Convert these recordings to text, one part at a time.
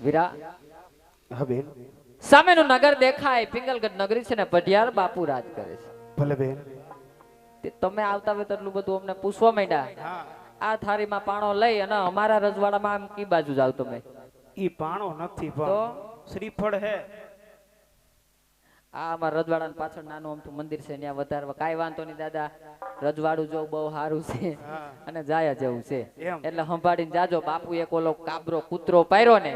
વીરા હા બેન. સામેનું નગર દેખાય પિંગલગઢ નગરી છે ને પઢિયાર બાપુ રાજ કરે છે. ભલે બેન. તમે આવતા હોય તો એટલું બધું અમને પૂછવા માંડ્યા. આ થાળીમાં પાણો લઈ અને અમારા રજવાડામાં આમ કી બાજુ જાવ તમે? ઈ પાણો નથી તો પણ શ્રીફળ હે. આ અમારા રજવાડાની પાછળ નાનું અમથું મંદિર છે ત્યાં વધારવા કાંઈ વાંધો નહીં દાદા. રજવાડું જો બહુ સારું છે અને જાયા જેવું છે એટલે સંભાળીને જાજો. બાપુ એક ઓલો કાબરો કૂતરો પાયરો ને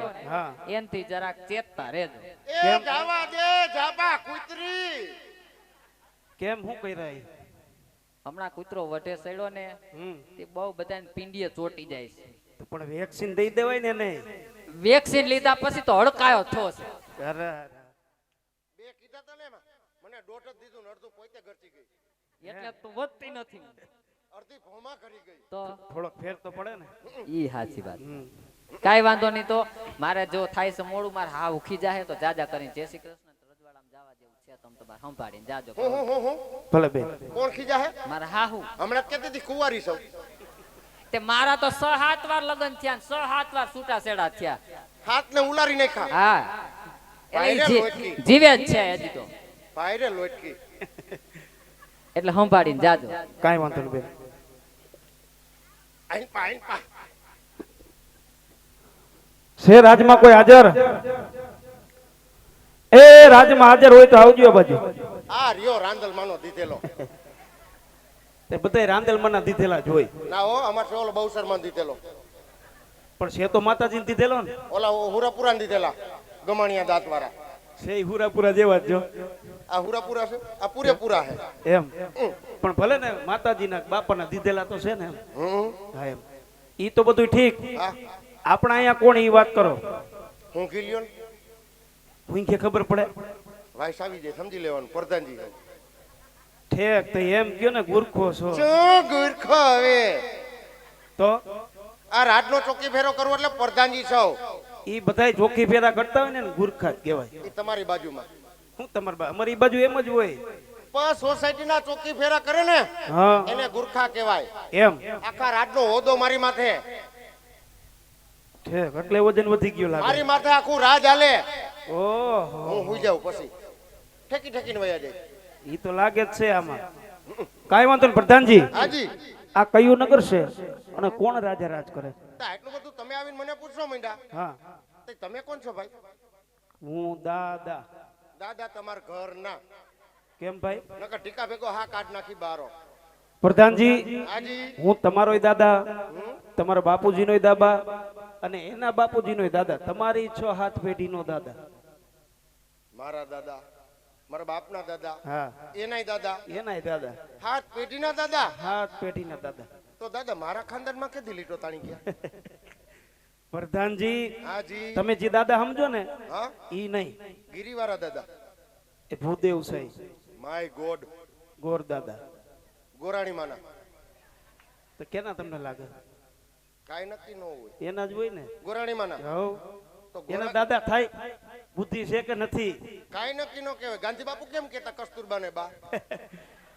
એનથી જરાક ચેતતા રહેજો. કેમ જાવા દે જાબા કૂતરી? કેમ હું કહી રહી? હમણાં કૂતરો વઢે સડ્યો ને તે બહુ બધાને પિંડીએ ચોટી જાય છે. પણ વેક્સિન દઈ દેવાય ને નહીં? વેક્સિન લીધા પછી તો હડકાયો થો છે. અરે બે કીધા તને મને દોઢ જ દીધું ને અડધું પોતે ગરતી ગઈ. એટલે તો વધતી નથી. અડધી ભોમા કરી ગઈ. તો થોડોક ફેર તો પડે ને. ઈ સાચી વાત. કાઈ વાંધો નહીં. તો મારે જો થાય છે મોડું, મારે હા ઉખી જાય તો જાજા કરીને જય શ્રી કૃષ્ણ. રજવાડામાં જવા જેવું છે તમ તમારે સંભાળીને જાજો. ભલે બેન. કોણ ખીજા હે? મારે હા હું હમણાં કહેતી હતી કુંવારી સૌ. તે મારા તો 6-7 વાર લગ્ન થયા, 6-7 વાર છૂટા છેડા થયા. હાથ ને ઉલારી નાખા. હા જીવે જ છે હજી તો. પાયરે લોટકી. એટલે સંભાળીને જાજો. કાઈ વાંધો નહીં બેન. આઈન પા આઈન પા. છે રાજમાં કોઈ હાજર? એ રાજમાં હાજર હોય તો આવજો બાજુ. આ રિયો રાંદલ માનો દીધેલો. તે બધાય રાંદેલ મના દીધેલા જ હોય. ના હો અમાર ઓલો બહુસર માં દીધેલો. પણ છે તો માતાજીને દીધેલો ને. ઓલા હુરાપુરા ને દીધેલા ગમાણિયા દાંત વાળા. છે હુરાપુરા જેવા જ જો. આ હુરાપુરા છે, આ પૂરેપુરા છે એમ. પણ ભલે ને માતાજીના બાપાના દીધેલા તો છે ને એમ. હા એમ. ઈ તો બધું ઠીક. આપણા અહીંયા કોણ ઈ વાત કરો? હું કીલ્યો ને હું કે ખબર પડે? વાઈસ આવી જાય સમજી લેવાનું. પ્રધાનજી ઠેક તો એમ કયો ને ગુરખો છો. શું ગુરખો હવે? તો આ રાતનો ચોકી ફેરો કરવો એટલે પ્રધાનજી સૌ. ઈ બધાય ચોકી ફેરા કરતા હોય ને ગુરખા જ કહેવાય. ઈ તમારી બાજુમાં. હું તમારી અમારી બાજુ એમ જ હોય. પણ સોસાયટી ના ચોકી ફેરા કરે ને એને ગુરખા કહેવાય. એમ. આખા રાતનો હોદો મારી માથે. ઠેક એટલે વજન વધી ગયો લાગે. મારી માથે આખું રાજ હાલે. ઓહો. હું હુઈ જાઉં પછી ઠેકી ઠેકીને વયા જાય. ઈ તો લાગે જ છે આમાં. કાઈ વાંધો નહીં પ્રધાનજી. હાજી. આ કયું નગર છે અને કોણ રાજા રાજ કરે? આટલું બધું તમે આવીને મને પૂછો માંડ્યા. હા. તમે કોણ છો ભાઈ? હું દાદા. દાદા તમાર ઘર ના? કેમ ભાઈ? નકર ટીકા ભેગો હા કાઢ નાખી બારો. પ્રધાનજી હાજી. હું તમારોય દાદા, તમારા બાપુજીનોય દાદા અને એના બાપુજીનોય દાદા, તમારી 6-7 પેઢીનો દાદા. મારા દાદા, મારા બાપના દાદા, હા એનાય દાદા, એનાય દાદા, 7 પેઢીના દાદા. 7 પેઢીના દાદા. તો દાદા મારા ખાનદાનમાં કેદી લીટો તાણી ગયા? પ્રધાનજી હાજી. તમે જે દાદા સમજો ને હા ઈ નહીં, ગિરિવાળા દાદા. એ ભૂદેવ છે. My God. ગોર દાદા. ગોરાણી માના. તો કેના તમને લાગે? કાઈ નક્કી ન હોય. એના જ હોય ને. ગોરાણી માના. હવ. તો એના દાદા થાય. બુદ્ધિ છે કે નથી? કાઈ નક્કી ન કહેવાય. ગાંધી બાપુ કેમ કહેતા કસ્તુરબા ને બા?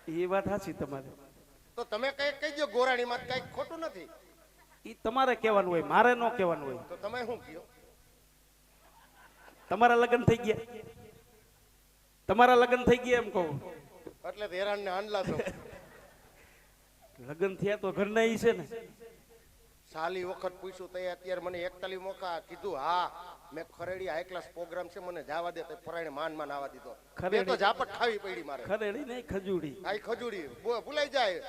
એ વાત સાચી તમારી. તો તમે કઈ કહી દો ગોરાણી માં કઈ ખોટું નથી. ઈ તમારે કહેવાનું હોય, મારે ન કહેવાનું હોય. તો તમે શું કયો? તમારા લગ્ન થઈ ગયા? તમારા લગ્ન થઈ ગયા એમ કહું એટલે હેરાન ને હાંડલા છો. લગ્ન થયા તો ઘરના ઈ છે ને. સાલી વખત પૂછ્યું તો અત્યારે મને 41 મોકા કીધું. હા મેં ખરેડી હાઈ ક્લાસ પ્રોગ્રામ છે મને જવા દે તો પરાણે માન આવવા દીધો. મેં તો ઝાપટ ખાવી પડી મારે. ખરેડી નહીં ખજૂડી. આઈ ખજૂડી ભૂલાઈ જાય,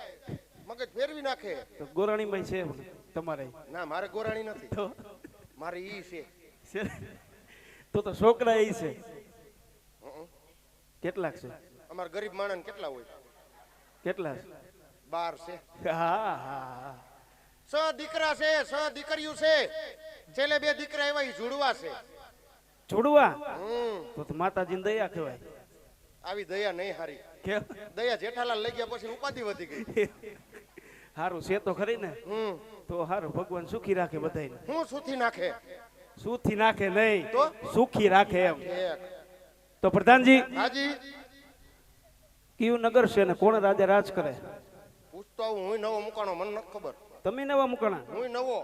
મગજ ફેરવી નાખે. તો ગોરાણીમાં છે તમારે? ના મારે ગોરાણી નથી, તો મારે ઈ છે. તો છોકરા ઈ છે. કેટલાક છે? અમાર ગરીબ માણસ કેટલા હોય? કેટલા? 12 છે. હા હા. 6 દીકરા છે, 6 દીકરીઓ છે. છેલ્લે 2 દીકરા એવા ઈ જોડવા છે. જોડવા? તો માતાજીની દયા કહેવાય. આવી દયા નહીં હારી. કેમ? દયા જેઠાલાલ લઈ ગયા પછી ઉપાધિ વધી ગઈ. હારું છે તો ખરી ને. તો હારું, ભગવાન સુખી રાખે બધાને. હું સુથી નાખે? સુથી નાખે નહીં તો સુખી રાખે એમ. ઠીક. તો પ્રધાનજી હાજી. કયું નગર છે ને કોણ રાજા રાજ કરે? પૂછતો આવું. હું નવો મુકાણો, મને નથી ખબર. તમે નવા મુકાણા? હું નવો.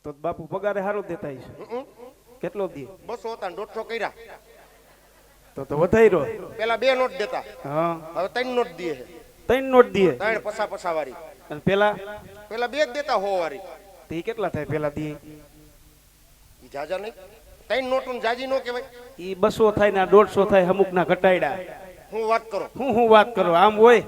તો બાપુ પગારે હારું દેતા હશે. કેટલો દી 200 હતા ને 150 કર્યા. તો વધાર્યો. પેલા 2 નોટ દેતા, હા હવે 3 નોટ દે છે. 3 નોટ દીએ 3 પસા વાળી. અને પેલા પેલા 2 જ દેતા 100 વાળી. તે કેટલા થાય પેલા દી? ઈ જાજા નહીં, 3 નોટું જાજી નો કહેવાય. ઈ 200 થાય ને 150 થાય, અમુક ના ઘટાડ્યા. હું વાત કરો, હું વાત કરો, આમ હોય.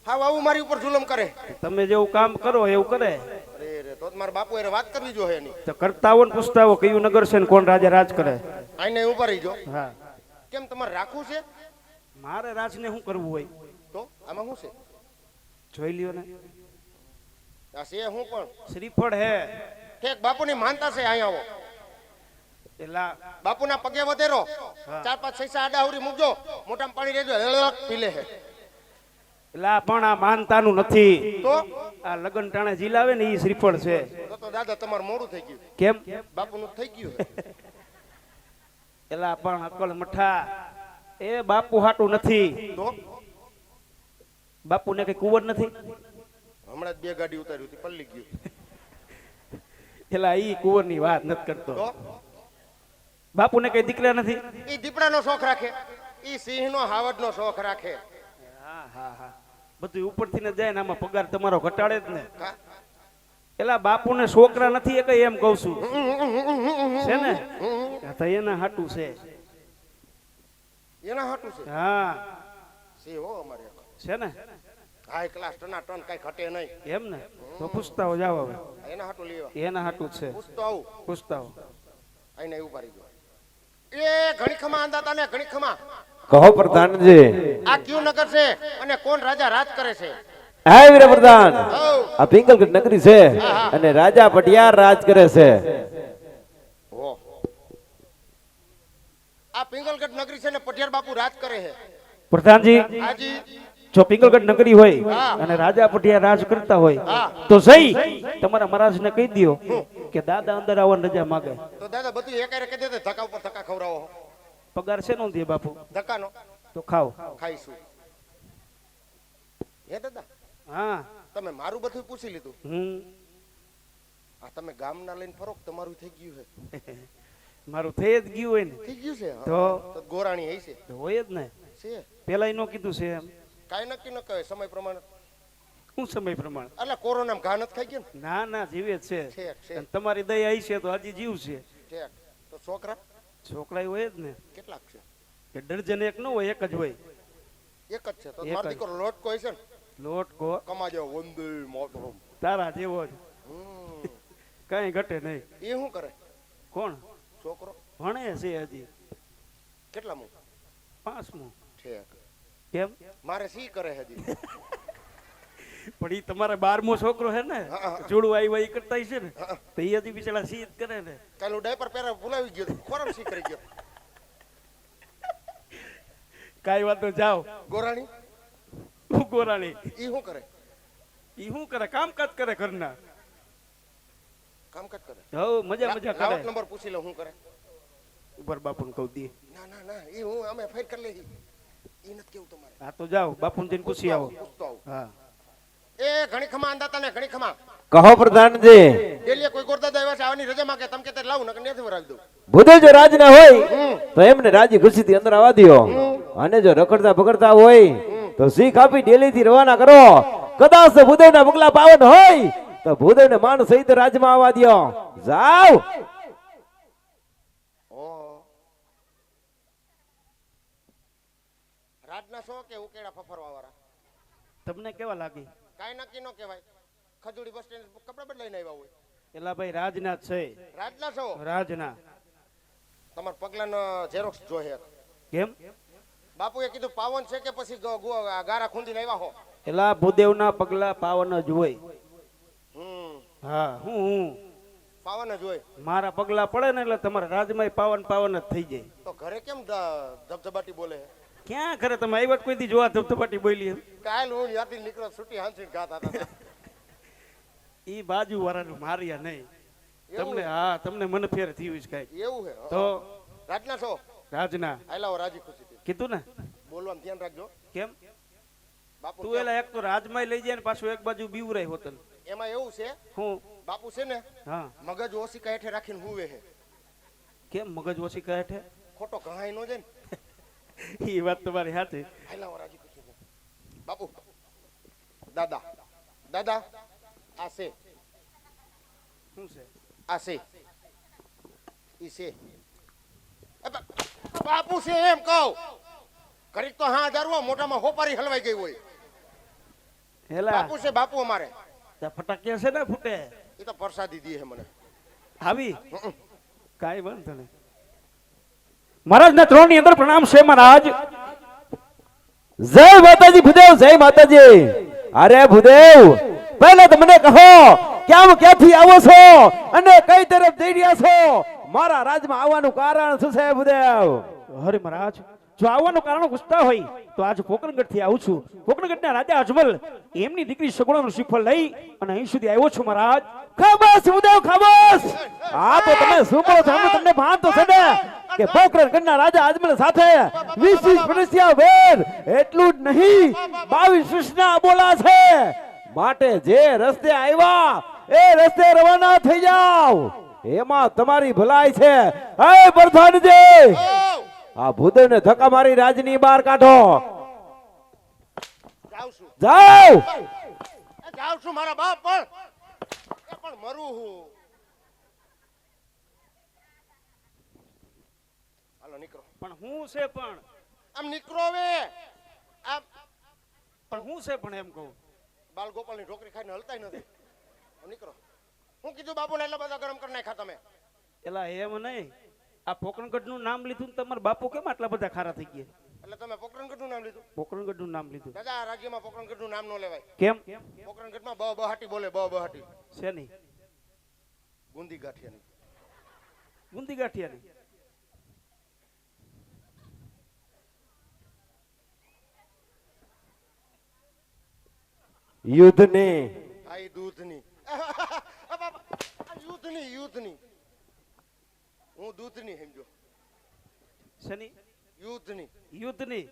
હા આવું મારી ઉપર જુલમ કરે. તમે જેવું કામ કરો એવું કરે. અરે રે, તો મારા બાપુ એ વાત કરવી જોઈએ એની. તો કરતા હો ને પૂછતા હો કયું નગર છે ને કોણ રાજા રાજ કરે. આઈને ઉભા રહીજો. હા કેમ તમારે રાખવું છે? મારે રાજને શું કરવું હોય? તો આમાં શું છે? જોઈ લ્યો ને, આ છે હું પણ શ્રીફળ હે. ઠેક બાપુની માનતા છે. અહીંયા આવો, એલા બાપુના પગે વધેરો, 4 5 6 આડાહુરી મૂકજો, મોટામાં પાણી રેજો, હળક પી લે છે. એલા પણ આ માનતાનું નથી. તો આ લગન ટાણે જીલાવે ને ઈ શ્રીફળ છે. તો દાદા તમારું મોડું થઈ ગયું. કેમ? બાપુનું થઈ ગયું. એલા પણ અકલ મઠા, એ બાપુ હાટું નથી. તો બાપુને કઈ કુંવર નથી? હમણાં જ 2 ગાડી ઉતારી હતી, પલ્લી ગયું. એલા ઈ કુંવર ની વાત નથી કરતો. તો બાપુને કઈ દીકરા નથી? ઈ દીપડાનો શોખ રાખે, ઈ સિંહનો હાવડનો શોખ રાખે. હા હા હા, બધું ઉપરથી ને જાય ને આમાં પગાર તમારો ઘટાડે જ ને. હા? એલા બાપુને છોકરા નથી એ કઈ એમ કઉ છું. છે ને તો એના હાટું છે. એના હાટું છે. હા છે હો અમારે. છે ને હાઈ ક્લાસ ટના ટન કઈ ઘટે નહીં. એમ ને તો પૂછતા હો જાવ હવે. એના હાટું લેવા. એના હાટું જ છે. પૂછતો આવું. પૂછતા હો. આઈને ઉભા રહી ગયો. એ ઘણી ખમા આંદાતા ને ઘણી ખમા. કહો પ્રધાનજી, આ કયું નગર છે અને કોણ રાજા રાજ કરે છે? હા વીર પ્રધાન, હઉ. આ પિંગલગઢ નગરી છે અને રાજા પટિયાર રાજ કરે છે. હો. આ પિંગલગઢ નગરી છે ને પટિયાર બાપુ રાજ કરે છે. પ્રધાનજી, હાજી. જો પિંગલગઢ નગરી હોય હા. અને રાજા પટિયા રાજ કરતા હોય હા. તો જઈ તમારા મહારાજને કહી દ્યો કે દાદા અંદર આવવાની રજા માંગે. તો દાદા બધું એકારે કહી દે, ધક્કા ઉપર ધક્કા ખવડાવો. પગાર છે નો દે બાપુ? ધક્કાનો તો ખાવ. ખાઈશું. હે દાદા, હા તમે મારું બધું પૂછી લીધું. આ તમે ગામના લઈને ફરો, તમારું થઈ ગયું છે. મારું થઈ જ ગયું હોય ને. થઈ ગયું છે. તો તો ગોરાણી હઈ છે. તો હોય જ ને. છે પેલા નો કીધું છે એમ. કાઈ નક્કી ન કહે સમય પ્રમાણે. શું સમય પ્રમાણે? એટલે કોરોના ઘા નથી ખાઈ ગયો ના ના જીવે જ છે. ઠેક, ઠેક. અને તમારી દયા આવી છે તો હજી જીવ છે. ને ઠેક. તો છોકરા છોકરા હોય જ ને. કેટલાક છે? કે ડર્જન એક ન હોય, એક જ હોય. એક જ છે. તો એક મારો જ. દીકરો લોટ કોઈ છે ને લોટ કો કમા જેવો વંદે માતરમ. તારા જેવો જ. કઈ ઘટે નહીં. એ શું કરે કોણ? છોકરો? ભણે છે હજી કેટલામું? 5મું. ઠેક. કેમ? મારે સી કરે હજી. પણ ઈ તમારે 12મો છોકરો હે ને, હા, હા. જોડું આવી વાઈ કરતા છે ને, હા. તો ઈ હજી બિચારા સીધ કરે ને. કાલે ડાયપર પહેરા ભૂલાવી ગયો, ખોરાક સી કરી ગયો. કાઈ વાતો જાઓ. ગોરાણી હું ગોરાણી. ઈ શું કરે? ઈ શું કરે? કામકાજ કરે ઘરના. કામકાજ કરે. હવ મજા મજા લાવટ કરે. નંબર પૂછી લો શું કરે. ઉપર બાપુને કહું દી. ના ના ના, ઈ હું અમે ફાઈટ કરી લેહી. ઈ નથી કેવું તમારે. હા તો જાઓ બાપુને જઈને પૂછી આવો. પૂછતો આવું. હા એ ઘણી ખમા આંદાતા ને ઘણી ખમા. કહો પ્રધાનજી, ડેલીએ કોઈ ગોરદાદા આવ્યા છે, આવવાની રજા માંગે, તમે કહેતા લાવું નકર નથી વરાવી દઉં. ભૂદેવ જો રાજ ના હોય તો એમને રાજી ખુશી થી અંદર આવવા દ્યો, અને જો રખડતા ભગડતા હોય તો શીખ આપી ડેલી થી રવાના કરો. કદાચ ભૂદેવ ના પગલા પાવન હોય તો ભૂદેવ ને માન સહિત રાજમાં આવવા દ્યો. જાઓ. ઓહો. રાજના શો કે ઉકેડા ફફરવા વાળા? તમને કેવા લાગી? કાઈ નક્કી ન કહેવાય. ખજૂડી બસ સ્ટેન્ડ કપડા બદલાઈને આવ્યા હોય. એલા ભાઈ રાજના જ છે. રાજના છો? રાજના. તમારા પગલાનો ઝેરોક્સ જોઈએ. કેમ? બાપુએ કીધું પાવન છે કે પછી ગારા ખૂંદીને આવ્યા હો? એલા ભૂદેવના પગલા પાવન જ હોય. હા હું પાવન જ હોય. મારા પગલા પડે ને એટલે તમારા રાજમાં પાવન પાવન જ થઈ જાય. તો ઘરે કેમ ધબધબાટી બોલે? ક્યાં ખરે તમે આવ્યા કોઈ દી જોવા ધબધબાટી બોલી એમ? કાલ હું યાદી નીકળો છૂટી હાંસી ગાતા હતા. ઈ બાજુ વાળાનું માર્યા નહીં તમને. હા તમને મને ફેર થયું છે કાંઈ એવું હે? તો રાજના છો? રાજના. આયલાઓ રાજી ખુશી કીધું ને. બોલવાનું ધ્યાન રાખજો. કેમ? બાપુ તું એલા એક તો રાજમાં લઈ જાય ને પાછું એક બાજુ બીવરાય હોતન. એમાં એવું છે, હું બાપુ છે ને હા મગજ ઓશિકા હેઠે રાખીને હુવે છે. કેમ મગજ ઓછી કહે છે? ખોટો ઘાય નો જાય ને. એ વાત તમારી સાચી. હાલા હું રાજી પૂછું છું. બાપુ દાદા દાદા આ છે શું છે? આ છે ઈ છે બાપુ છે એમ કહું. ઘડીક તો હા હજાર મોઢામાં હોપારી હલવાઈ ગઈ હોય. હેલા બાપુ છે બાપુ અમારે. ત્યાં ફટાકિયા છે ને ફૂટે એ તો પ્રસાદી દી છે મને. આવી કાઈ વાંધો નહીં. મહારાજના ત્રણની અંદર પ્રણામ છે મહારાજ. જય માતાજી ભૂદેવ, જય માતાજી. અરે ભૂદેવ, પહેલા તો મને કહો ક્યાંથી આવો છો અને કઈ તરફ જઈ રહ્યા છો? મારા રાજમાં આવવાનું કારણ શું છે ભૂદેવ? હરે મહારાજ, જો આવવાનું કારણ પૂછતા હોય તો આજ પોકરણગઢ થી આવું છું. પોકરણગઢના રાજા અજમલ એમની દીકરી સગુણાનું શ્રીફળ લઈ અને અહીં સુધી આવ્યો છું મહારાજ. ખાબસ ભૂદેવ, ખાબસ. હા તો તમે શું કહો છો? તમને ભાન તો છે ને કે પોકરણગઢના રાજા અજમલ સાથે 20 વર્ષીય વેર, એટલું જ નહીં 22 વર્ષના બોલા છે. માટે જે રસ્તે આવ્યા એ રસ્તે રવાના થઈ જાવ, એમાં તમારી ભલાઈ છે. હે પ્રધાનજી, આ ભૂદેવને ધક્કા મારી રાજની બહાર કાઢો. જાઉં છું જાઓ. જાઉં છું મારા બાપ પણ મરું હું. હાલો નીકળો. પણ હું છે પણ આમ નીકળો હવે. આમ પણ હું છે પણ એમ કહું. બાલ ગોપાલની ઢોકરી ખાઈને હલતાય નથી. આમ નીકળો. હું કીધું બાપુને એટલા બધા ગરમ કરી નાખ્યા તમે? એલા એમ નહીં, આ પોકરણગઢ નું નામ લીધું ને તમારા બાપુ કેમ આટલા બધા ખારા થઈ ગયા? એટલે તમે પોકરણગઢનું નામ લીધું? પોકરણગઢ નું નામ લીધું. દાદા આ રાજ્યમાં પોકરણગઢનું નામ ન લેવાય. કેમ? પોકરણગઢમાં બહાટી બોલે બહાટી. છે નહીં ગુંદી ગાંઠિયાની. ગુંદી ગાંઠિયાની. યુદ્ધની આ ઈ દૂધની. યુદ્ધની. હું દૂધની સમજો. શની? યુદ્ધની. યુદ્ધની.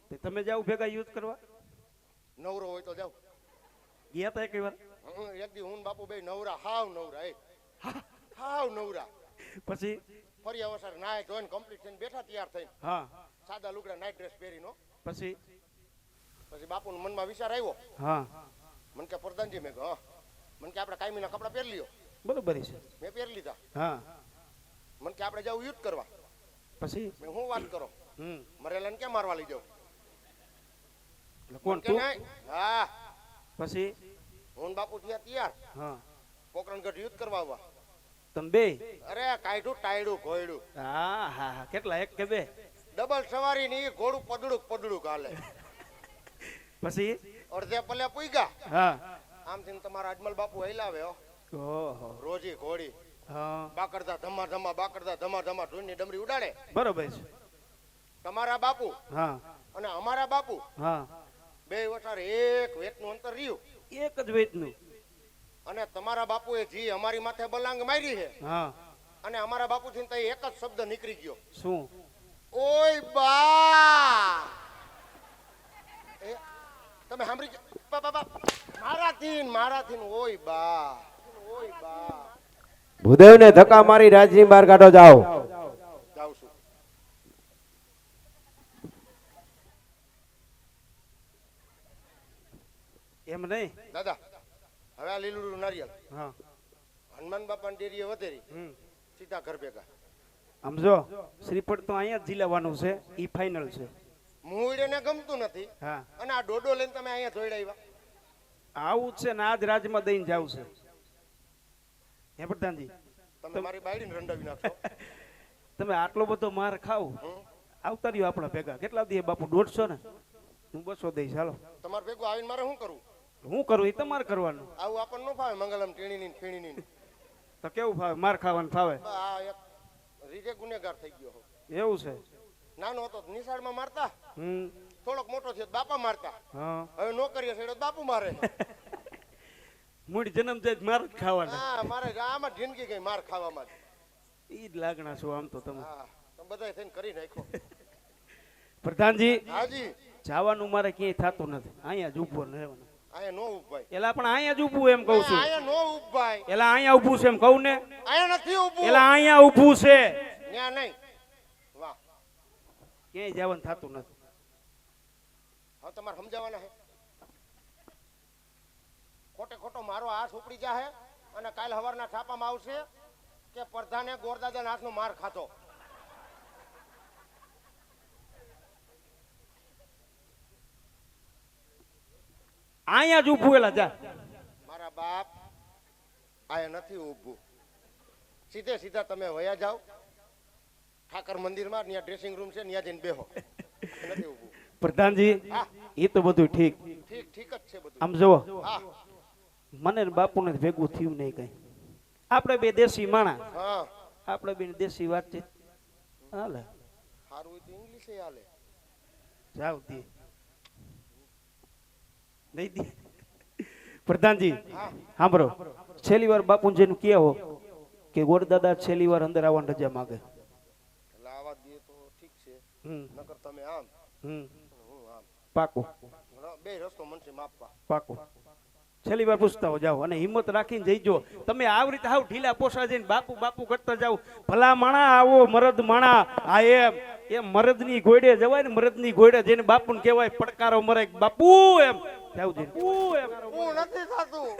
તે તમે જાવ ભેગા યુદ્ધ કરવા? નવરો હોય તો જાવ. ગયા તા એક વાર? એક દી હું બાપુ બે નવરા, હાવ નવરા. પછી ફરી અવસર નાય ધોઈને કમ્પ્લીટ થઈને બેઠા તૈયાર થઈને. હા. સાદા લુગડા નાઈટ ડ્રેસ પહેરીનો. પછી બાપુના મનમાં વિચાર આવ્યો. હા. મને કે પ્રધાનજી, મેં કહ્યું મને કે આપણે કાયમીના કપડા પહેરી લ્યો. બરોબર છે. મેં પહેરી લીધા. હા. મને કે આપણે જાવ યુદ્ધ કરવા. પછી મેં હું વાત કરો, મરેલાને કેમ મારવા લઈ જાવ? કોણ કે તું? નહીં. હા. પછી હું બાપુ થયા તૈયાર. હા. પોકરણગઢ યુદ્ધ કરવા આવવા. તમે બે? અરે કાઢું ટાયડું ઘોયડું. હા હા હા. કેટલા, એક કે બે? ડબલ સવારી ની ઘોડું પદડું હાલે. પછી અડધે પલે પૂગ્યા. હા. આમથી તમારા અજમલ બાપુ હલાવે હો. ઓહો. રોજી ઘોડી હા. બાકડદા ધમા ધમા ઢૂંઢની ડમરી ઉડાડે. બરોબર છે. તમારા બાપુ હા. અને અમારા બાપુ હા. બે વટાર એક વેતનું અંતર રહ્યું. એક જ વેચનું. અને તમારા બાપુએ જી અમારી માથે બલાંગ મારી છે. હા. અને અમારા બાપુ થી એક જ શબ્દ નીકળી ગયો. શું? ઓય બા. તમે સાંભળી? મારાથી ઓય બા. ભૂદેવને ધક્કા મારી રાજની બહાર કાઢો. જાઓ. જાઉં છું. એમ નહીં દાદા, હવે આ લીલું નારિયેલ હા હનુમાન બાપાની ડેરીએ વધેરી સીધા ઘર ભેગા. સમજો, શ્રીફળ તો અહીંયા જ જીલાવાનું છે, ઈ ફાઇનલ છે. મુંડેને ગમતું નથી. હા. અને આ ડોડો લઈને તમે અહીંયા જોડાવ્યા. આવું જ છે ને, આજ રાજમાં દઈને જાવ છે. હે પ્રધાનજી, તમે મારી બાયડીને રંડાવી નાખો. તમે આટલો બધો માર ખાવ, આવતા રહ્યો આપણા ભેગા. કેટલા દી બાપુ? 150 ને? હું 200 દઈશ. હાલો. તમારે ભેગું આવીને મારે શું કરવું? હું કરું એ તમારે કરવાનું. આવું આપણને ન ફાવે. મંગલમ ટીણીની ફીણીની તો કેવું ફાવે? માર ખાવાનું ફાવે? આ એક રીજે ગુનેગાર થઈ ગયો હો. એવું છે? નાનો હતો નિશાળમાં મારતા, હમ. થોડોક મોટો થયો બાપા મારતા. હા. હવે નોકરીએ છેડો બાપુ મારે. મૂડી જન્મ જાય માર જ ખાવાના. હા, મારે આમાં જિંદગી ગઈ માર ખાવામાં. ઈ જ લાગણા છો આમ તો તમે. હા, તમે બધાય થઈને કરી નાખો. પ્રધાનજી, હાજી, જવાનું મારે ક્યાંય થતું નથી. અહીંયા જ ઊભો રહેવાનું. આયા નો ઉભાઈ. એલા પણ અહીંયા જ ઊભું એમ કહું છું. આયા નો ઉભાઈ. એલા અહીંયા ઊભું છે એમ કહું ને. આયા નથી ઊભું. એલા અહીંયા ઊભું છે. ન્યા અહીંયા નહીં. વાહ, ક્યાંય જવાનું થતું નથી. હવે તમારે સમજાવવાના છે. ખોટે ખોટો મારો હાથ ઉપડી જાહે અને કાલ સવારના છાપામાં આવશે કે પ્રધાને ગોરદાદાના હાથનો માર ખાધો. અહીંયા જ ઊભું એલા જા. મારા બાપ આયા નથી ઊભું. સીધે સીધા તમે વયા જાઓ ઠાકર મંદિરમાં, ત્યાં ડ્રેસિંગ રૂમ છે, ત્યાં જઈને બેહો. નથી ઊભું. પ્રધાનજી, હા, એ તો બધું ઠીક. ઠીક ઠીક જ છે બધું. આમ જુઓ, હા મને ને બાપુને જ ભેગું થયું નહીં કઈ. આપણે બે દેશી માણા, હા, આપણે બે દેશી વાતચીત હાલે. સારું હોય તો ઇંગ્લિશ હાલે. જાવ દે નહીં દે. પ્રધાનજી હા, સાંભળો, છેલ્લી વાર બાપુજીનું કહો કે ગોરદાદા છેલ્લી વાર અંદર આવવાની રજા માંગે. એટલે આવા દે તો ઠીક છે. હમ નકર તમે આમ હમ હું આમ, પાકું બે રસ્તો મનથી માપવા. પાકું. છેલ્લી વાર પૂછતા હો જાઓ અને હિંમત રાખીને જઈજો. તમે આવી રીતે હાવ ઢીલા પોસા જઈને બાપુ બાપુ કરતા જાવ. ભલા માણા આવો મરદ માણા. આ એમ મરદની ઘોડે જવાય ને, મરદની ઘોડે જઈને બાપુને કહેવાય પડકારો મરે બાપુ એમ જાવ જઈને. હું નથી થતું.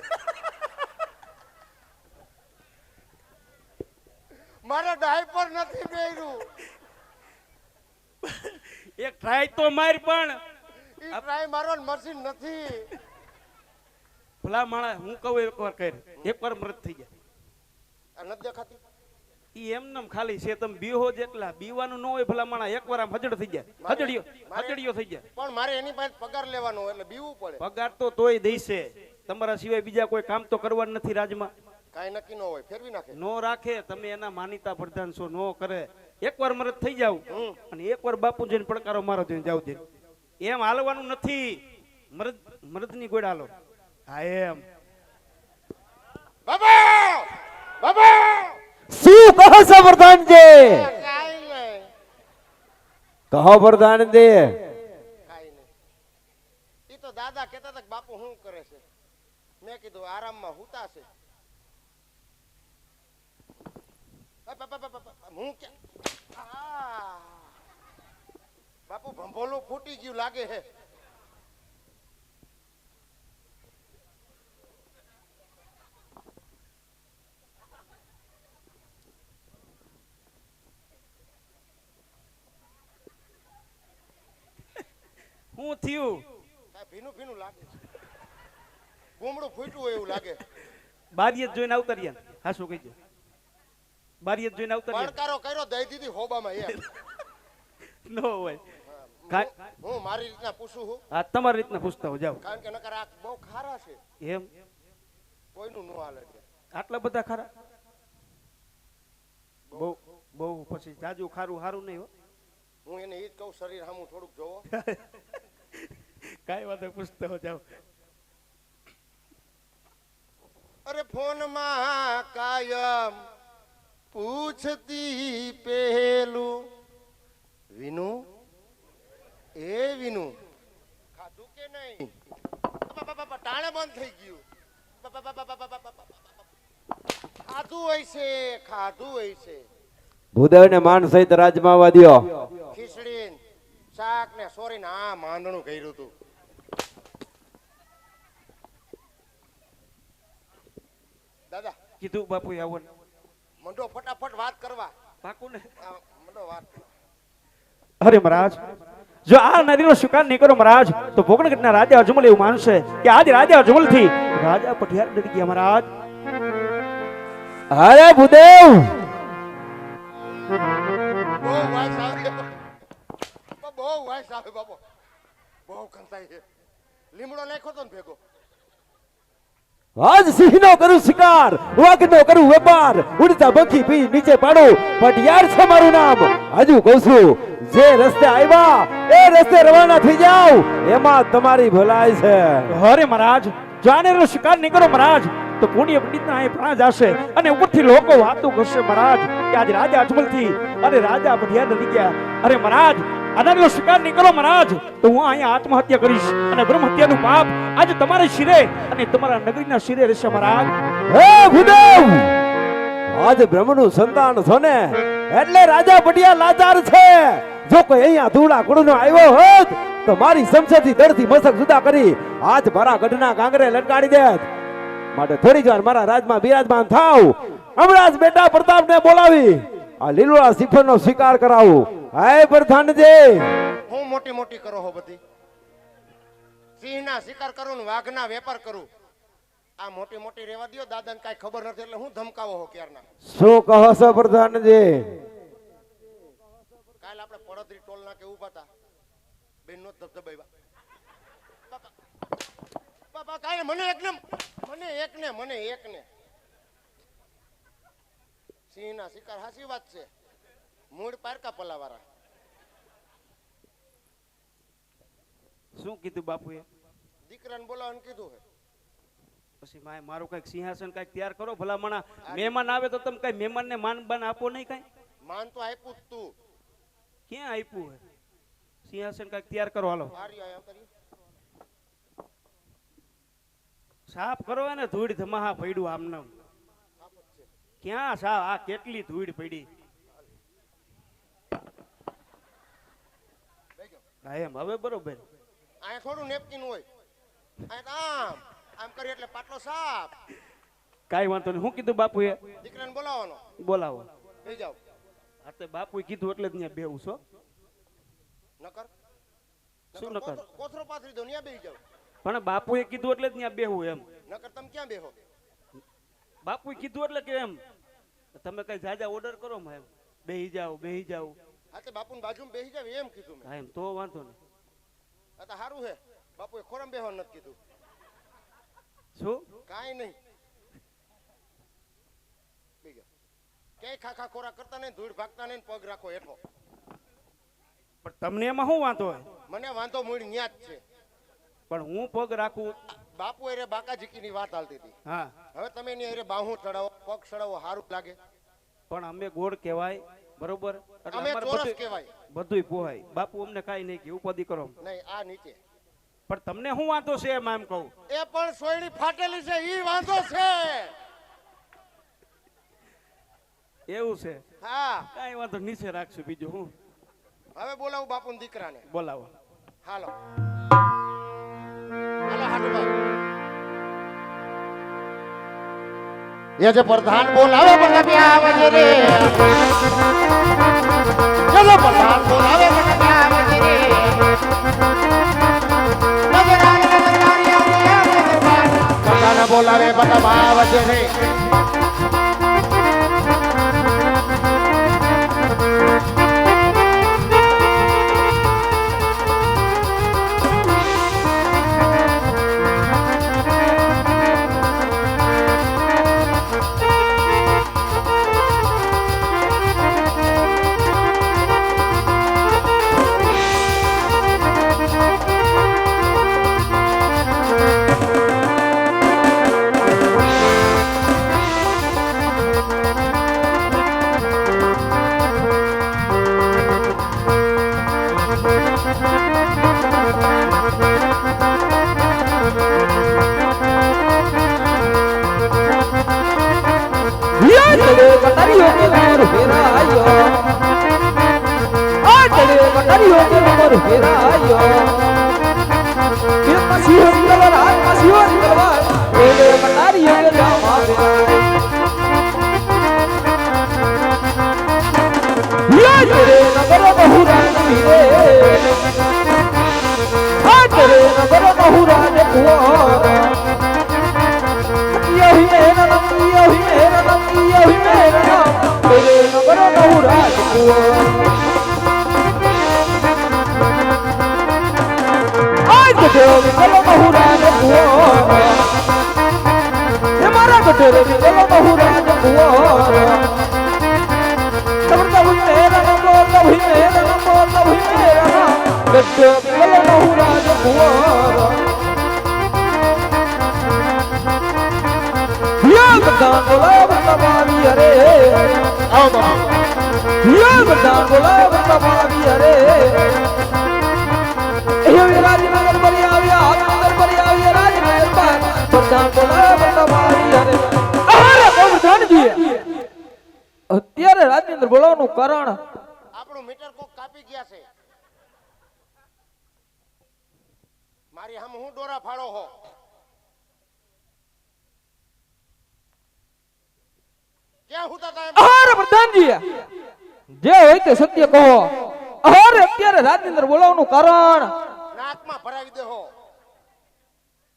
મારે ડાયપર નથી પહેર્યું. એક ટ્રાય તો માર, પણ ઈ ટ્રાય મારવાનું મશીન નથી. ભલા માણા હું કહું એકવાર કર, એકવાર મરદ થઈ જાય. આ નથી દેખાતી. ઈ એમનેમ ખાલી છે. તમે બીહો જેટલા બીવાનું ન હોય ભલા માણા, એકવાર આમ હજડ થઈ જાય. હજડીયો થઈ જાય. પણ મારે એની પાસે પગાર લેવાનો હોય એટલે બીવું પડે. પગાર તો તોય દેશે. તમારા સિવાય બીજા કોઈ કામ તો કરવાનું નથી રાજમાં. કાઈ નક્કી ન હોય, ફેરવી નાખે. નો રાખે. તમે એના માનીતા પ્રધાન છો, નો કરે. એકવાર મરદ થઈ જાવ અને એકવાર બાપુજીને પડકારો મારો જોઈને જાવ દે. એમ હાલવાનું નથી. મરદની ગોળ હાલો. હા એમ. બાબા બાબા શું કહો છો પ્રધાનજી? કાઈ નહીં, કહો પ્રધાનજી. કાઈ નહીં. ઈ તો દાદા કહેતા હતા કે બાપુ શું કરે છે. મેં કીધું આરામમાં હુતા છે. હું કે બાપુ ભંભોલું ફૂટી ગયું લાગે છે. શું થયું? ભીનું ભીનું લાગે છે. ગુમડું ફૂટ્યું હોય એવું લાગે. બારીએ જોઈને આવતરિયા. હા શું કહીજો? બારીએ જોઈને આવતરિયા. પડકારો કર્યો, દઈ દીધી હોબામાં. એમ નો હોય. હું મારી રીતના પૂછું છું. આ તમારી રીતના પૂછતા હો જાઓ. કારણ કે નકર આ બહુ ખારા છે. એમ કોઈનું નો હાલે છે. આટલા બધા ખારા? બહુ બહુ પછી જાજુ ખારું હારું નહીં હો. હું એને ઈ જ કહું, શરીર સામું થોડુંક જોવો. કાઈ વાતો પૂછતા હો જાઓ. અરે ફોનમાં કાયમ પૂછતી પહેલું વિનુ, એ વિનુ ખાધું કે નહીં? ટાણે બંધ થઈ ગયું. ખાધું હોય છે, ખાધું હોય છે. ભૂદેવને માન સહિત રાજમાં આવવા દ્યો. ખીચડી શાક ને સોરી ને આ માંડણું કર્યું તું. દાદા કીધું બાપુ આવો. મંડો ફટાફટ વાત કરવા. પાકું ને? મંડો વાત. અરે મહારાજ, જો આ નદીનો સ્વીકાર નહીં કરો મહારાજ, તો પોકણગઢના રાજા અજમલ એવું માનશે કે આજે રાજા અજમલ થી રાજા પટિયાર ડરી ગયા મહારાજ. અરે ભૂદેવ, બહુ વાસ આવે, બહુ વાસ આવે બાપો. બહુ કંટાઈ છે. લીમડો નાખ્યો તો ને ભેગો. આજ સિંહનો કરું શિકાર, વાઘનો કરું વેપાર, ઉડતા પંખી પી નીચે પાડું, પટિયાર છે મારું નામ. હજુ કહું છું, જે રસ્તે આવ્યા એ રસ્તે રવાના થઈ જાવ, એમાં તમારી ભલાઈ છે. અરે મહારાજ, જો આનો સ્વીકાર નહીં કરો મહારાજ, તો પુણ્ય પંડિતના અહીં પ્રાણ જશે અને ઉપરથી લોકો વાતો કરશે મહારાજ કે આજે રાજા અજમલ થી અને રાજા પટિયાર ડરી ગયા. અરે મહારાજ, આનો સ્વીકાર નહીં કરો મહારાજ, તો હું અહીંયા આત્મહત્યા કરીશ અને બ્રહ્મ હત્યાનું પાપ આજે તમારા શિરે અને તમારા નગરીના શિરે રહેશે મહારાજ. હે ભૂદેવ, આજ બ્રહ્મનું સંતાન છો ને એટલે રાજા પટિયા લાચાર છે. જો કોઈ અહીંયા ધૂળા કુળનો આવ્યો હોત તો મારી સમસેથી દળથી મસક જુદા કરી આજ મારા ગઢના કાંગરે લટકાડી દેત. માટે થોડી વાર મારા રાજમાં બિરાજમાન થાવ. હમણાં જ બેટા પ્રતાપને બોલાવી આ લીલુડા સિફરનો સ્વીકાર કરાવું. હાય પ્રધાનજી, હું મોટી મોટી કરો હો બધી. સિંહના શિકાર કરું ને વાઘના વેપાર કરું. આ મોટી મોટી રેવા દ્યો, દાદાને કાંઈ ખબર નથી એટલે હું ધમકાવો હો ક્યારના. શું કહો છો પ્રધાનજી? કાલ આપણે પડોદરી ટોલ નાકે ઊભા હતા, બેનનો ધબધબાવ્યા. બાપા કાંઈ મને એકને સિંહના શિકાર હાસી વાત છે. મૂળ પારકા પલાવાળા. શું કીધું બાપુએ? દીકરાને બોલાવવાનું કીધું હે. પછી મારું કઈક સિંહાસન કઈક તૈયાર કરો. ભલામણા મહેમાન આવે તો તમે કઈ મહેમાનને માન બાન આપો નહીં કઈ? માન તો આપ્યું જ તું. ક્યાં આપ્યું હે? સિંહાસન કઈક તૈયાર કરો. હાલો સાફ કરો ને. ધૂળ ધમાહા પડ્યું આમને. ક્યાં સાફ? આ કેટલી ધૂળ પડી. એમ હવે બરોબર. આ થોડું નેપકિન હોય. આમ આમ કરી એટલે પાટલો સાફ. કાઈ વાંધો નહીં. શું કીધું બાપુએ? દીકરાને બોલાવવાનો. બોલાવો. બેહી જાવ. હા તે બાપુએ કીધું એટલે જ ત્યાં બેહું છો. નકર શું નકર? કોથરો પાથરી દો, ત્યાં બેહી જાવ. પણ બાપુએ કીધું એટલે જ ત્યાં બેહું એમ. નકર તમે ક્યાં બેહો? બાપુએ કીધું એટલે કે એમ તમે કઈ જાજા ઓર્ડર કરો માં એમ બેહી જાવ. હા તે બાપુની બાજુમાં બેહી જાવ એમ કીધું મેં. હા એમ તો વાંધો નહીં. આ તો સારું હે, બાપુએ ખોરામ બેહવાનું નથી કીધું. શું? કાંઈ નહીં. બીજો ક્યાંય ખાખા ખોરાક કરતા નહીં, ધૂળ ભાગતા નહીં, પગ રાખો હેઠો. પણ તમને એમાં શું વાંધો હોય? મને વાંધો મૂળ ન્યા જ છે. પણ હું પગ રાખું. બાપુ અરે બાકાજીકીની વાત હાલતી હતી. હા હવે તમે એની અરે બાહું ચડાવો, પગ ચડાવો, સારું લાગે. પણ અમે ગોળ કહેવાય બરોબર, એટલે અમે અમારે ચોરસ બધું કહેવાય. બધુંય પોહાય. બાપુ અમને કાઈ નહીં કે ઉપાધિ કરો નહીં. આ નીચે પણ તમને શું વાંધો છે એમ એમ કહું? એ પણ સોયડી ફાટેલી છે, ઈ વાંધો છે. એવું છે? હા કાઈ વાંધો નીચે રાખશું. બીજું હું હવે બોલાવું બાપુના દીકરાને. બોલાવો. હાલો હાલો હાટુભાઈ. ये जो प्रधान बोलावे बड़ा प्यार रे, चलो प्रधान बोलावे बड़ा प्यार रे, प्रधान बोलावे बड़ा भाव रे. અત્યારે રાજની અંદર બોલાવવાનું કારણ આપણું મીટર કોક કાપી ગયા છે. મારી સામે હું દોરા ફાળો હો. ક્યાં હુતા તા એમ? અરે પ્રધાનજી જે હોય તે સત્ય કહો. અરે અત્યારે રાજની અંદર બોલાવવાનું કારણ નાકમાં ભરાવી દેહો.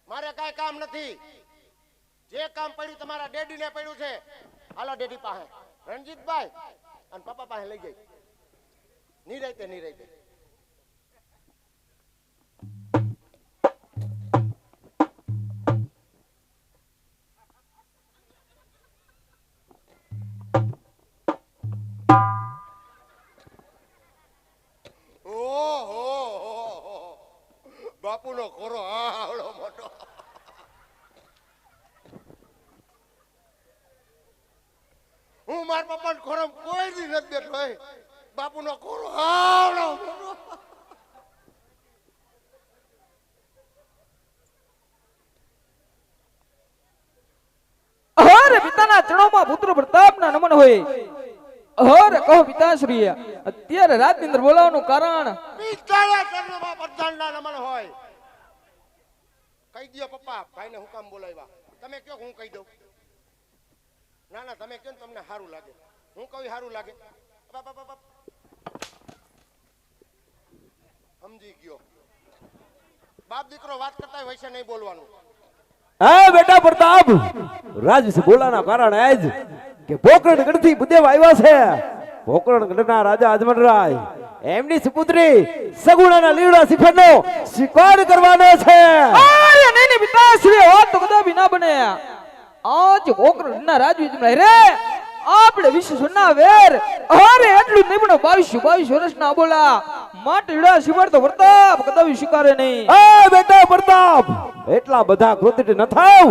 મારે કાંઈ કામ નથી. જે કામ પડ્યું તમારા ડેડીને પડ્યું છે. હાલો ડેડી પાસે રણજીતભાઈ અને પપ્પા પાસે લઈ ગઈ. નિરાયતે નિરાયતે. બાપુનો ખોરો આવડો મોટો. હું મારા પપ્પા ખોરો કોઈ દી નથી બેઠો. બાપુનો ખોરો આવડો મોટો. અરે પિતાના ચરણોમાં પુત્ર પ્રતાપના નમન હોય. અરે કહો પિતાશ્રી અત્યારે રાજની અંદર બોલાવવાનું કારણ પિતાના ચરણોમાં પ્રધાનના નમન હોય. કહી દો પપ્પા ભાઈને હું કામ બોલાવ્યા. તમે કયો હું કહી દઉં? ના ના તમે કયો ને તમને સારું લાગે. હું કહું સારું લાગે. સમજી ગયો. બાપ દીકરો વાત કરતા હોય છે નહીં બોલવાનું. હા બેટા પ્રતાપ, રાજ વિશે બોલાના કારણ આજ કે પોકરણગઢ થી બુદેવ આવ્યા છે. પોકરણગઢના રાજા અજમલરાય એમની સુપુત્રી સગુણાના લીવડા સિફરનો શિકાર કરવાનો છે. અરે નહીં પિતાશ્રી વાત તો કદાપી ના બને. આજ પોકરણગઢના રાજવી રે આપણે વિશ્વના વેર. અરે એટલું નહીં પણ 22 વર્ષના બોલા માટે લીવડા સિફર તો પ્રતાપ કદાપી સ્વીકારે નહીં. એ બેટા પ્રતાપ, એટલા બધા ક્રોધિત ન થાવ.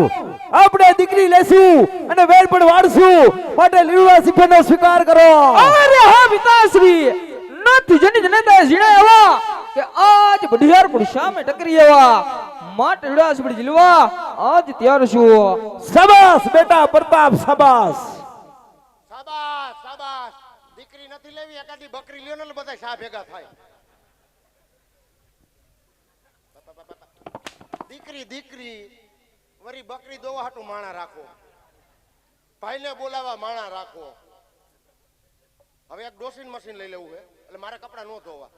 આપણે દીકરી લેશું અને વેર પણ વાળશું. માટે લીવડા સિફરનો સ્વીકાર કરો. અરે હા પિતાશ્રી નથી જની જનતા જીણે એવા કે આજ બઢિયાર પણ સામે ટકરી એવા માટે લીવડા સિફર જીલવા આજ તૈયાર છું. શાબાશ બેટા પ્રતાપ, શાબાશ. શાબાશ શાબાશ. દીકરી નથી લેવી, એકાદી બકરી લ્યો ને બધા શા ભેગા થાય. દીકરી દીકરી વરી બકરી દોવા હાટું માણા રાખો. ભાઈને બોલાવા માણા રાખો. હવે એક ડોસીન મશીન લઈ લેવું છે એટલે મારે કપડા ન ધોવા.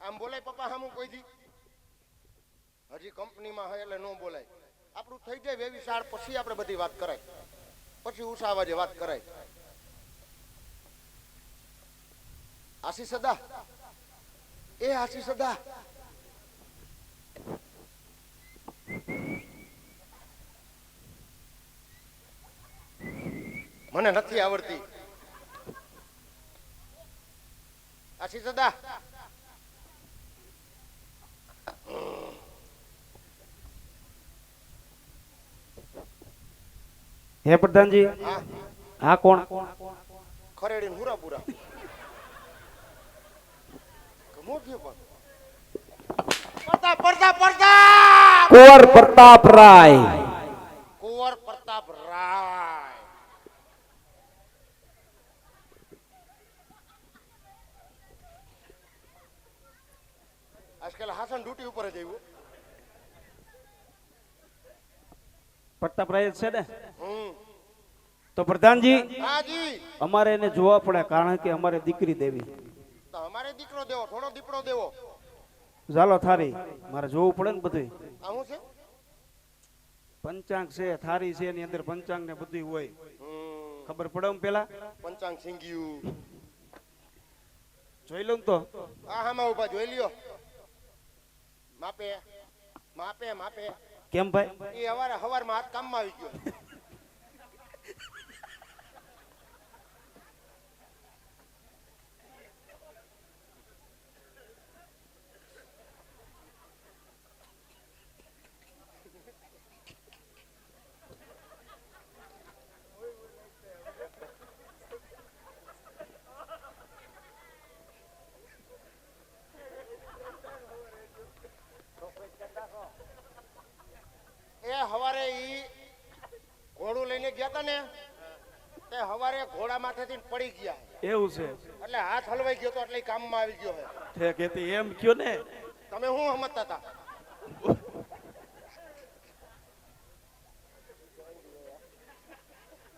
આમ બોલાય પપ્પા હામું કોઈ દી? હજી કંપનીમાં હોય એટલે ન બોલાય. આપણું થઈ જાય વેવી સાળ પછી આપણે બધી વાત કરાય. પછી ઉષા અવાજે વાત કરાય. આશી સદા, એ આશી સદા, મને નથી આવડતી. આશી સદા, હે પ્રધાનજી હા આ કોણ? ખરેડી હુરાપુરા કમો થયો પણ પ્રતાપ પ્રતાપ પ્રતાપ કુંવર પ્રતાપ રાય. કુંવર પ્રતાપ રાય. આજકાલ હાસન ડ્યુટી ઉપર જ આવ્યું. પ્રતાપ રાય છે ને? હમ. તો પ્રધાનજી હાજી, અમારે એને જોવા પડે કારણ કે અમારે દીકરી દેવી. તો અમારે દીકરો દેવો, થોડો દીપડો દેવો. ચાલો થારી મારે જોવું પડે ને બધું. આ શું છે? પંચાંગ છે, થારી છે, એની અંદર પંચાંગ ને બધું હોય. હમ. ખબર પડે એમ પેલા પંચાંગ સિંગિયું જોઈ લઉં તો. આ હામાં ઉભા જોઈ લ્યો. માપે માપે માપે. કેમ ભાઈ? એ હવારમાં હાથ કામમાં આવી ગયો. એ હવારે ઈ ઘોડું લઈને ગયા તા ને હવારે ઘોડા માથેથી પડી ગયા એવું છે એટલે હાથ હલવાઈ ગયો તો એટલે ઈ કામમાં આવી ગયો હે ઠેક એથી એમ કયો ને તમે શું સમજતા હતા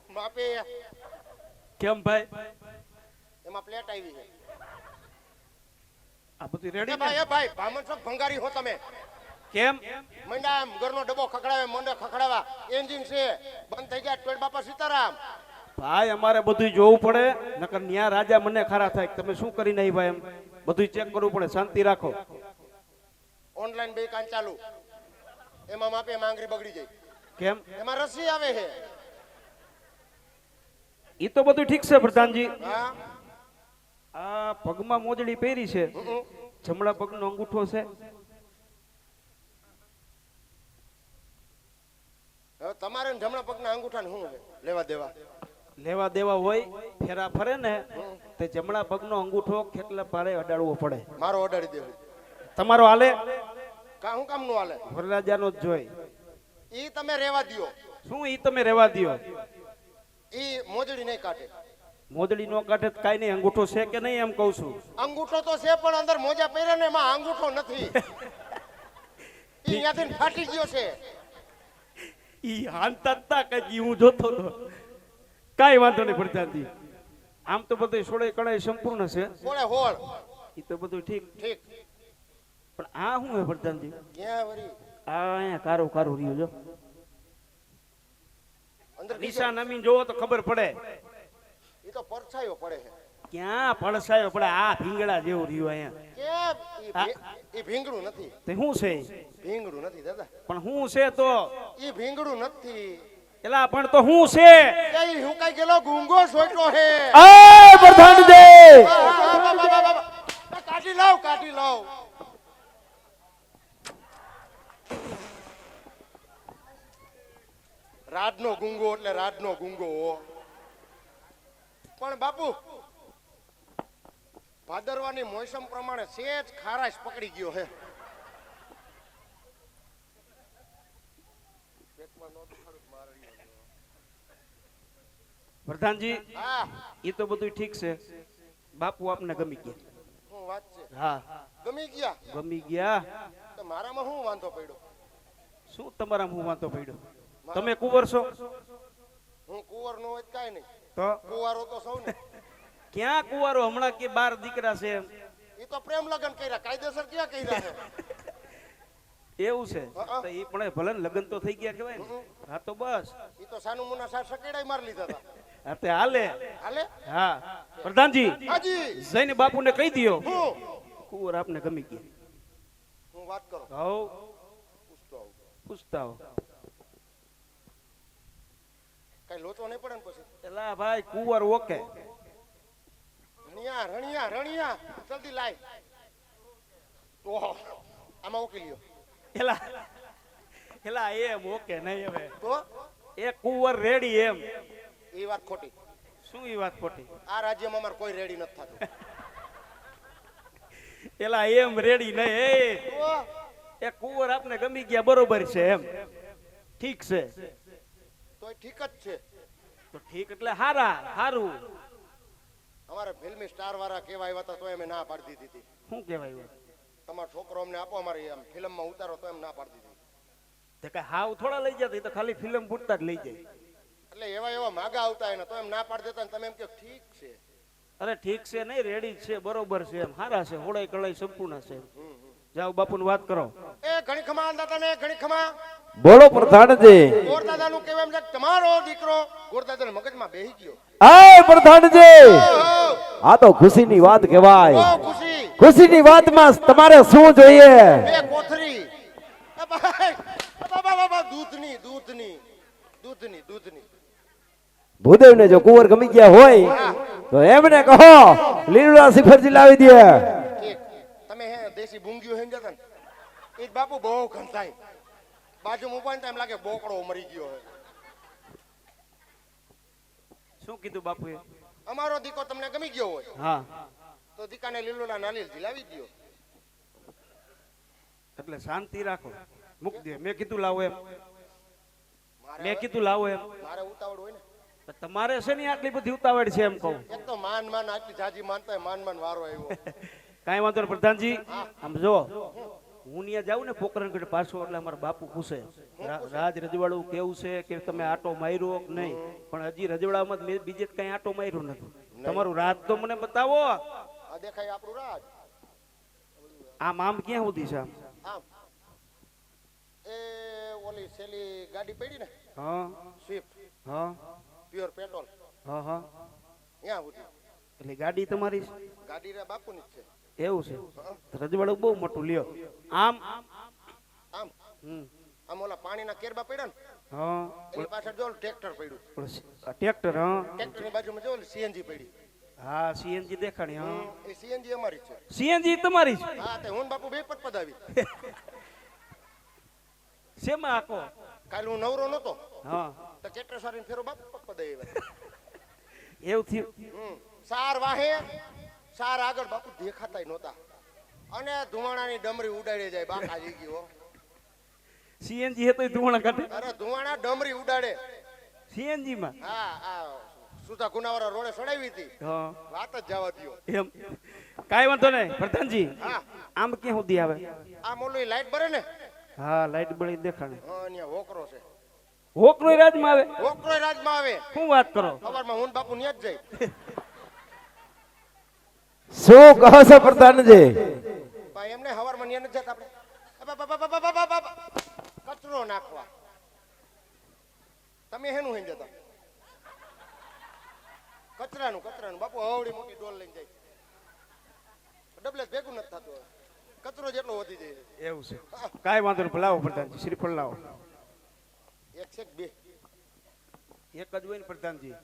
બાપે કેમ ભાઈ એમાં પ્લેટ આવી છે આ બધું એ રેડી ભાઈ ભામણ છો ભંગારી હો તમે કેમ મંડા આમ ઘરનો ડબ્બો ખખડાવે મોંડે ખખડાવા એન્જિન છે બંધ થઈ ગયા ટોળ બાપા સીતારામ ભાઈ અમારે બધું જોવું પડે નકર ન્યા રાજા મને ખરા થાય તમે શું કરી નહીં ભાઈ એમ બધું ચેક કરવું પડે શાંતિ રાખો ઓનલાઈન બે કાન ચાલુ એમાં માપે માંગરી બગડી જાય કેમ એમાં રસી આવે છે ઈ તો બધું ઠીક છે પ્રધાનજી હા આ પગમાં મોજડી પહેરી છે જમણા પગનો અંગૂઠો છે હવે તમારે ને જમણા પગના અંગૂઠાને શું છે લેવા દેવા લેવા દેવા હોય ફેરા ફરે ને તે જમણા પગનો અંગૂઠો કેટલા પારે અડાડવો પડે મારો ઓર્ડર દેવું તમારો હાલે હું કામ નું હાલે વરરાજાનો જ જોઈ ઈ તમે રેવા દ્યો શું ઈ તમે રેવા દ્યો ઈ મોજડી નહીં કાઢે મોજડી નો કાઢે તો કાઈ નહીં અંગૂઠો છે કે નહીં એમ કહું છું અંગૂઠો તો છે પણ અંદર મોજા પહેર્યા ને એમાં અંગૂઠો નથી ઈ ત્યાંથી ફાટી ગયો છે ઈ હાંતા કઈ હું જોતો તો કાઈ વાંધો નહીં પ્રધાનજી આમ તો બધું સોળે કણાઈ સંપૂર્ણ છે કોળે હોળ ઈ તો બધું ઠીક ઠીક પણ આ શું હે પ્રધાનજી ક્યાં વરી આ અહીંયા કારું કારું રહ્યું જો અંદર નિશાન અમીન જોવો તો ખબર પડે ઈ તો પરછાયો પડે છે ક્યાં પડસાયો પડે આ ભીંગડા જેવું રહ્યું અહીંયા કે ઈ ભીંગડું નથી તે શું છે ભીંગડું નથી દાદા પણ શું છે તો ઈ ભીંગડું નથી એલા પણ તો શું છે એ હું કઈ ગેલો ગુંગો સોટો હે એ પ્રધાનજી કાઢી લાવ રાતનો ગુંગો એટલે રાતનો ગુંગો પણ બાપુ ભાદરવાની મોસમ પ્રમાણે સેજ ખારાશ પકડી ગયો હે પ્રધાનજી હા એ તો બધું ઠીક છે બાપુ આપને ગમી ગયા શું વાત છે હા ગમી ગયા ગમી ગયા તો મારામાં શું વાંધો પડ્યો શું તમારા મું વાંધો પડ્યો તમે કુંવર છો હું કુંવર નો હોય તો કાંઈ નહીં તો કુંવારો તો સૌ ને ક્યાં કુંવારો હમણાં કે 12 દીકરા છે એમ એ તો પ્રેમ લગ્ન કર્યા કાયદેસર ક્યાં કર્યા છે એવું છે તો એ પણ ભલે ને લગ્ન તો થઈ ગયા કહેવાય ને હા તો બસ એ તો સાનું મુના સાર સકેડાઈ મારી લીધા હતા હા તે હાલે હાલે હા પ્રધાનજી હાજી જઈને બાપુને કહી દિયો હું કુંવર આપને ગમી ગયા હું વાત કરો હવ પૂછતો આવું પૂછતા હો કઈ લોચો નહીં પડે ને પછી એલા ભાઈ કુંવર ઓકે રણિયા જલ્દી લાય ઓહો આમાં ઓકે લ્યો એલા એલા એમ ઓકે નહીં હવે તો એ કુંવર રેડી એમ એ વાત ખોટી શું એ વાત ખોટી આ રાજ્યમાં અમારે કોઈ રેડી નથી થતું એલા એમ રેડી નહીં તો એ કુંવર આપને ગમી ગયા બરોબર છે એમ ઠીક છે તોય ઠીક જ છે તો ઠીક એટલે હારું અમારે ફિલ્મી સ્ટાર વાળા કેવા આવ્યા હતા તો એમ ના પાડી દીધી હતી શું કહેવાય તમારો છોકરો અમને આપો અમારી આમ ફિલ્મમાં ઉતારો તો એમ ના પાડી દીધી તે કઈ હાવ થોડા લઈ જતી તો ખાલી ફિલ્મ પૂરતા જ લઈ જાય એટલે એવા માગા આવતા એને તો એમ ના પાડી દેતા ને તમે એમ કહો ઠીક છે અરે ઠીક છે નહીં રેડી છે બરોબર છે એમ હારા છે હોળાઈ કળાઈ સંપૂર્ણ છે જાઓ બાપુની વાત કરો એ ઘણી ખમા દાદા ને ઘણી ખમા બોલો પ્રધાનજી ગોરદાદા નું કહેવાય એમ છે કે તમારો દીકરો ગોરદાદા મગજમાં બેહી ગયો આય પ્રધાનજી ઓહો, આ તો ખુશીની વાત કહેવાય બહુ ખુશી ખુશીની વાતમાં તમારે શું જોઈએ બે કોથરી એ ભાઈ બાબા દૂધની ભૂદેવને જો કુંવર ગમી ગયા હોય તો એમને કહો લીલુડા શ્રીફળજી લાવી દે ઠીક તમે હે દેશી ભૂંગીઓ હેંગ જતા ને એ જ બાપુ બહુ ઘંટાય બાજુ મુપાય ને એમ લાગે બોકડો મરી ગયો હે શું કીધું બાપુએ અમારો દીકો તમને ગમી ગયો હોય હા તો દીકાને લીલુડા નાલિયેલ લાવી દ્યો એટલે શાંતિ રાખો મૂક દે મેં કીધું લાવો એમ મારે મેં કીધું લાવો એમ મારે ઉતાવળ હોય ને તમારે છે ને આટલી બધી ઉતાવળ છે એમ કહું. એક તો માન માન આટલી જાજી માનતા હોય, માન માન વારો આવ્યો. કાંઈ વાંધો નહીં પ્રધાનજી. આમ જો હું ત્યાં જાઉં ને પોકરણગઢ પાછો એટલે અમારા બાપુ પૂછે રાજ રજવાડું કેવું છે કે તમે આટો માર્યો કે નહીં, પણ હજી રજવાડામાં મેં બીજે કઈ આટો માર્યો નથી. તમારું રાજ તો મને બતાવો. આ દેખાય આપણું રાજ. આમ ક્યાં સુધી છે આમ? આમ એ ઓલી સેલી ગાડી પડી ને હા સ્વિફ્ટ હા પ્યોર પેટ્રોલ હા હા. ત્યાં સુધી એટલે ગાડી તમારી છે? ગાડી રે બાપુની જ છે. એવું છે? રજવાડું બહુ મોટું લ્યો. આમ આમ હમ આમ ઓલા પાણીના કેરબા પડ્યા ને હા એની પાછળ જો ટ્રેક્ટર પડ્યું. ટ્રેક્ટર હા ટ્રેક્ટરની બાજુમાં જો ઓલી સીએનજી પડી. હા સીએનજી દેખાણી હા. એ સીએનજી અમારી જ છે. સીએનજી તમારી છે? હા તે હું ને બાપુ બે પદ આવી. શેમાં આખો? કાલ હું નવરો નતો હા તો ટ્રેક્ટર સારીને ફેરો બાપુ પદ આવ્યા. એવું થયું. સાર વાહે સાર આગળ બાપુ દેખાતાય નહોતા અને ધુવાણાની ડમરી ઉડાડે જાય બાકા જઈ ગયો. સીએનજી હે તો ધુવાણા કાઢે? અરે ધુવાણા ડમરી ઉડાડે. સીએનજી માં? હા આ સુધા ગુનાવાળા રોડે સડાવી હતી. હા વાત જ જવા દ્યો. એમ કાઈ વાંધો નહીં પ્રધાનજી. હા આમ ક્યાં સુધી આવે? આ મોલી લાઈટ બરે ને હા લાઈટ બળી દેખાણે. હા અહીંયા હોકરો છે. હોકરોય રાજમાં આવે? હોકરોય રાજમાં આવે. શું વાત કરો? સવારમાં હું ને બાપુ ન્યા જ જાય. શું કહો છો પ્રધાનજી? ભાઈ એમને હવારમાં ન્યા નથી જતા આપણે કચરો નાખવા. તમે હેનું હેન જતા? કચરાનું બાપુ હવડી મોટી ડોલ લઈને જાય. ડબલે ભેગું નથી થતું હવે. કચરો જેટલો વધી જાય. એવું છે? કાઈ વાંધો નહીં. લાવો પ્રધાનજી શ્રીફળ લાવો. એક છે કે બે? એક જ હોય ને પ્રધાનજી.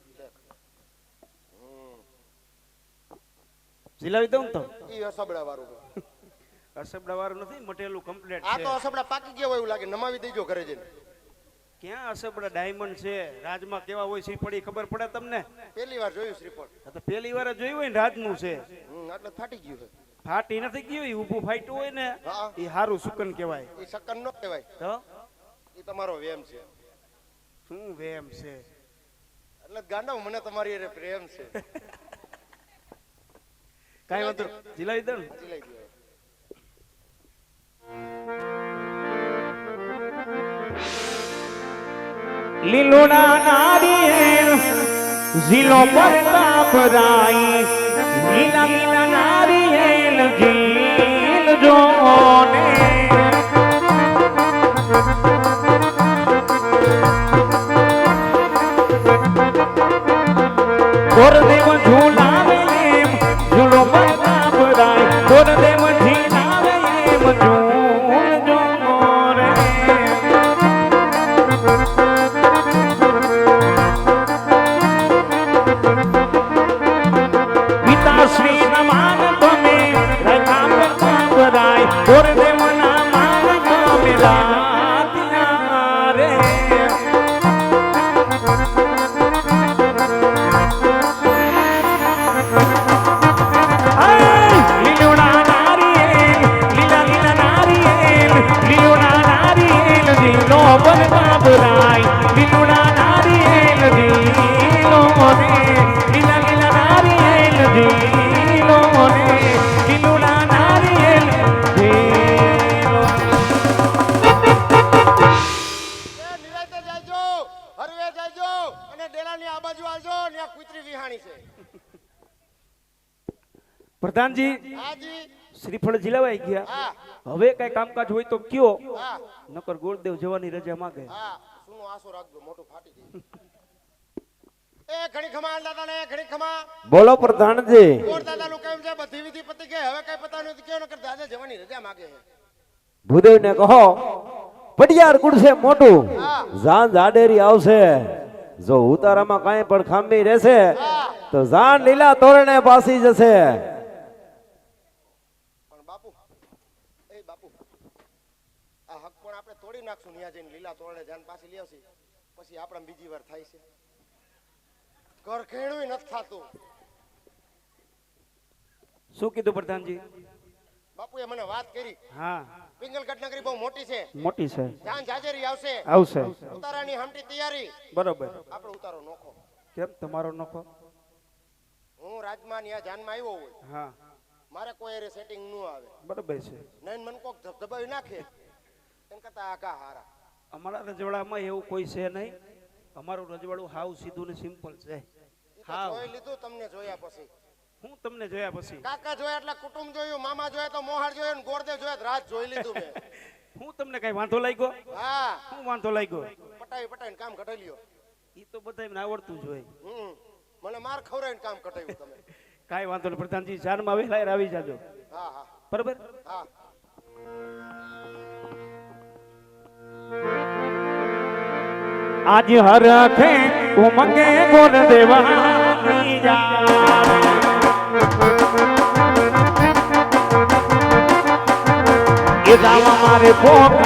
જીલાવી દઉં ને તો? ઈ અસબડા વાળું. અસબડા વાળું નથી, મટેલું કમ્પ્લીટ આ છે. તો અસબડા પાકી ગયા હોય એવું લાગે. નમાવી દેજો ઘરે જઈને. ક્યાં અસબડા ડાયમંડ છે? રાજમાં કેવા હોય શ્રીફળ ઈ ખબર પડે તમને? પહેલી વાર જોયું શ્રીફળ. આ તો પહેલી વાર જ જોયું હોય ને રાજનું છે. એટલે ફાટી ગયું છે. ફાટી નથી ગયું, ઈ ઊભું ફાટ્યું હોય ને હા ઈ હારું સુકન કહેવાય. એ સકન ન કહેવાય. તો એ તમારો વેમ છે. શું વેમ છે? એટલે ગાંડા મને તમારી હારે પ્રેમ છે. કાઈ વાંધો જીલાવી દઉં ને? લઈ ગયો. લીલોડા નારિયેળ ઝીલો પ્રતાપ રાઈ, લીલા લીલા નારિયેળ ઝીલ જોને. ગોરદેવ ઝુલાવે એમ ઝૂલો પ્રતાપ રાય, ગોરદેવ ઝીલાવે એમ ઝૂલ જોરે. પિતાશ્રી ના માન તમે રખા પ્રતાપ રાય, ગોરદેવ ના માન તમે રાત્યા રે. લીલોડા નારિયેળ, લીલા લીલા નારિયેળ, લીલોડા નારિયેળ ઝીલો પ્રતાપ રાય, લીલોડા નારિયેળ ઝીલો રે, લીલા લીલા નારિયેળ ઝીલો રે, લીલોડા નારિયેળ ઝીલો. એ નિરાંતે જાયજો, હરવે જાયજો અને ડેલાની આ બાજુ આવજો. ત્યાં કૂતરી વિહાણી છે. પ્રધાનજી હાજી. શ્રીફળ જીલાવાઈ ગયા. હા હવે કઈ કામકાજ હોય તો કયો, હા નકર ગુરુદેવ જવાની રજા માંગે. હા સુનો આસો રાખજો, મોટું ફાટી જાય. એ ઘણી ખમા દાદા ને ઘણી ખમા. બોલો પ્રધાનજી. કોર દાદા નું કેમ છે? બધી વિધિ પતી ગઈ. હવે કઈ પતા નથી. કેવો નકર દાદા જવાની રજા માંગે છે. ભૂદેવ ને કહો પડિયાર ગુડશે મોટું, હા. જાન જાડેરી આવશે. જો ઉતારામાં કાંઈ પણ ખામી રહેશે હા તો જાન લીલા તોરણે પાસી જશે. પણ બાપુ, એ બાપુ, આ હક પણ આપણે તોડી નાખશું. ન્યા જઈને લીલા તોરણે જાન પાછી લઈ આવશે. પછી આપણે બીજી વાર થાય છે. ઘર ખેડું નથી થાતું. શું કીધું પ્રધાનજી? બાપુએ મને વાત કરી. હા પિંગલગઢ નગરી બહુ મોટી છે. મોટી છે. જાન જાજેરી આવશે. આવશે. ઉતારાની હમટી તૈયારી. બરોબર. આપણો ઉતારો નોખો. કેમ તમારો નખો? હું રાજમાં ન્યા જાનમાં આવ્યો હોય, હા મારે કોઈ એરે સેટિંગ ન આવે, બરાબર છે. નૈન મન કોક ધબધબાવી નાખે એમ કરતા આઘા હારા. અમારા રજવાડામાં એવું કોઈ છે નહીં. અમારું રજવાડું હાવ સીધું ને સિમ્પલ છે. ઈ તો હા જોઈ લીધું તમને જોયા પછી. હું તમને જોયા પછી કાકા જોયા એટલે કુટુંબ જોયું, મામા જોયા તો મોહાર જોયો ને ગોરદેવ જોયા તો રાજ જોઈ લીધું મેં. હું તમને કઈ વાંધો લાગ્યો? હા હું વાંધો લાગ્યો? પટાઈને કામ કઢાલ્યો. ઈ તો બધાને આવડતું જ હોય. મને માર ખવરાઈને કામ કઢાવ્યું તમે. કાંઈ વાંધો નહીં પ્રધાનજી, જાનમાં વહેલા આવી જાજો. હા હા બરાબર? હા. આજ હરખે ઉમંગે ગોર દેવાની જા એ જાવા મારે પોખ